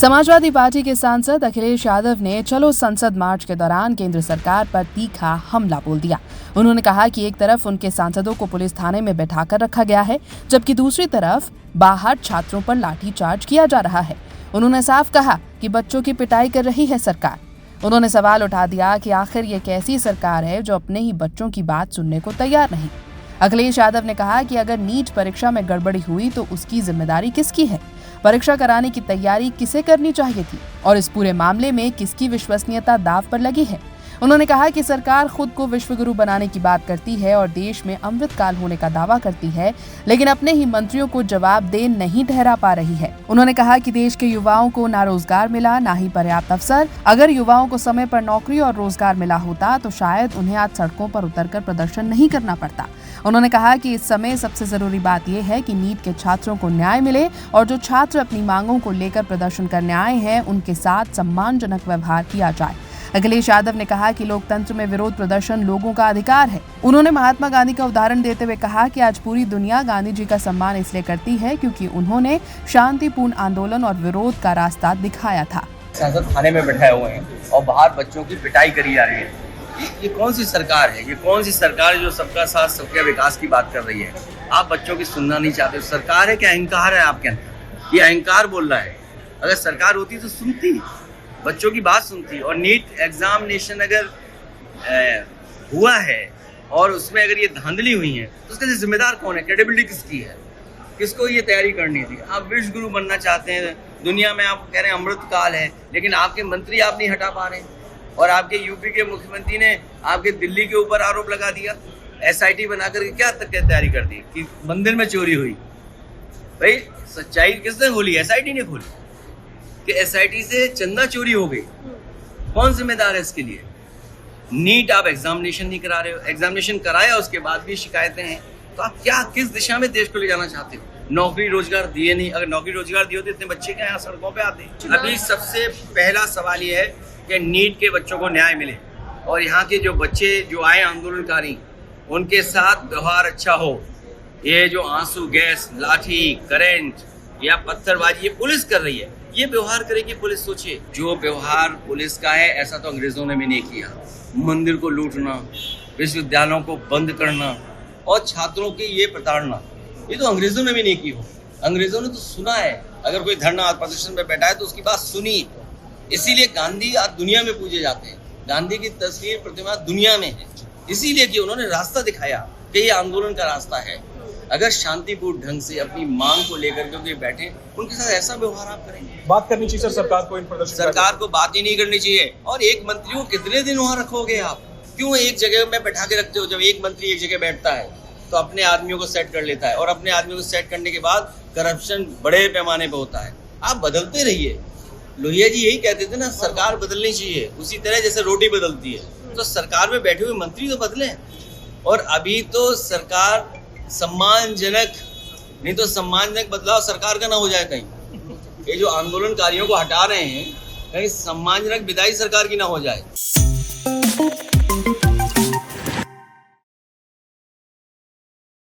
Samajwadi party के सांसद अखिलेश यादव ने चलो संसद मार्च के दौरान केंद्र सरकार पर तीखा हमला बोल दिया। उन्होंने कहा कि एक तरफ उनके सांसदों को पुलिस थाने में बैठाकर रखा गया है, जबकि दूसरी तरफ बाहर छात्रों पर लाठीचार्ज किया जा रहा है। उन्होंने साफ कहा कि बच्चों की पिटाई कर रही है सरकार। उन्होंने सवाल उठा दिया कि आखिर ये कैसी सरकार है जो अपने ही बच्चों की बात सुनने को तैयार नहीं। अखिलेश यादव ने कहा कि अगर नीट परीक्षा में गड़बड़ी हुई तो उसकी जिम्मेदारी किसकी है? परीक्षा कराने की तैयारी किसे करनी चाहिए थी और इस पूरे मामले में किसकी विश्वसनीयता दांव पर लगी है? उन्होंने कहा कि सरकार खुद को विश्वगुरु बनाने की बात करती है और देश में अमृत काल होने का दावा करती है, लेकिन अपने ही मंत्रियों को जवाबदेह नहीं ठहरा पा रही है। उन्होंने कहा कि देश के युवाओं को ना रोजगार मिला, ना ही पर्याप्त अवसर। अगर युवाओं को समय पर नौकरी और रोजगार मिला होता तो शायद उन्हें आज सड़कों पर उतरकर प्रदर्शन नहीं करना पड़ता। उन्होंने कहा कि इस समय सबसे जरूरी बात यह है कि नीट के छात्रों को न्याय मिले और जो छात्र अपनी मांगों को लेकर प्रदर्शन करने आए हैं उनके साथ सम्मानजनक व्यवहार किया जाए। अखिलेश यादव ने कहा कि लोकतंत्र में विरोध प्रदर्शन लोगों का अधिकार है। उन्होंने महात्मा गांधी का उदाहरण देते हुए कहा कि आज पूरी दुनिया गांधी जी का सम्मान इसलिए करती है क्योंकि उन्होंने शांतिपूर्ण आंदोलन और विरोध का रास्ता दिखाया था। सांसद थाने में बैठाए हुए हैं और बाहर बच्चों की पिटाई करी जा रही है। ये कौन सी सरकार है? ये कौन सी सरकार जो सबका साथ सबका विकास की बात कर रही है? आप बच्चों की सुनना नहीं चाहते। सरकार है क्या अहंकार है आपके अंदर? ये अहंकार बोल रहा है। अगर सरकार होती तो सुनती, बच्चों की बात सुनती। और नीट एग्जामिनेशन अगर हुआ है और उसमें अगर ये धांधली हुई है तो उसके लिए जिम्मेदार कौन है? क्रेडिबिलिटी किसकी है? किसको ये तैयारी करनी थी? आप विश्व गुरु बनना चाहते हैं, दुनिया में आप कह रहे हैं अमृत काल है, लेकिन आपके मंत्री आप नहीं हटा पा रहे हैं। और आपके यूपी के मुख्यमंत्री ने आपके दिल्ली के ऊपर आरोप लगा दिया, एसआईटी बनाकर क्या तक की तैयारी कर दी कि मंदिर में चोरी हुई। भाई सच्चाई किसने खोली? एसआईटी ने खोली कि एसआईटी से चंदा चोरी हो गई। कौन जिम्मेदार है इसके लिए? नीट आप एग्जामिनेशन नहीं करा रहे हो, एग्जामिनेशन कराया उसके बाद भी शिकायतें हैं, तो आप क्या किस दिशा में देश को ले जाना चाहते हो? नौकरी रोजगार दिए नहीं। अगर नौकरी रोजगार दिए होते इतने बच्चे क्या यहाँ सड़कों पे आते? अभी सबसे पहला सवाल ये है कि नीट के बच्चों को न्याय मिले और यहाँ के जो बच्चे जो आए आंदोलनकारी उनके साथ व्यवहार अच्छा हो। ये जो आंसू गैस, लाठी, करंट या पत्थरबाजी ये पुलिस कर रही है, ये व्यवहार करेगी पुलिस। सोचिए, जो व्यवहार पुलिस का है ऐसा तो अंग्रेजों ने भी नहीं किया। मंदिर को लूटना, विश्वविद्यालयों को बंद करना और छात्रों की ये प्रताड़ना, ये तो अंग्रेजों ने भी नहीं की हो। अंग्रेजों ने तो सुना है, अगर कोई धरना प्रदर्शन में बैठा है तो उसकी बात सुनी। इसीलिए गांधी आज दुनिया में पूजे जाते हैं। गांधी की तस्वीर प्रतिमा दुनिया में है, इसीलिए कि उन्होंने रास्ता दिखाया कि ये आंदोलन का रास्ता है। अगर शांतिपूर्ण ढंग से अपनी मांग को लेकर के बैठे, उनके साथ ऐसा व्यवहार आप करेंगे? बात करनी चाहिए सर सरकार को इन प्रदर्शन। सरकार को बात ही नहीं करनी चाहिए। और एक मंत्री को कितने दिन वहां रखोगे आप? क्यों एक जगह में बैठा के रखते हो? जब एक मंत्री एक जगह बैठता है तो अपने आदमियों को सेट कर लेता है और अपने आदमियों को सेट करने के बाद करप्शन बड़े पैमाने पर होता है। आप बदलते रहिए। लोहिया जी यही कहते थे ना, सरकार बदलनी चाहिए उसी तरह जैसे रोटी बदलती है। तो सरकार में बैठे हुए मंत्री तो बदले। और अभी तो सरकार सम्मानजनक, नहीं तो सम्मानजनक बदलाव सरकार का ना हो जाए कहीं। ये जो आंदोलनकारियों को हटा रहे हैं, कहीं सम्मानजनक विदाई सरकार की ना हो जाए।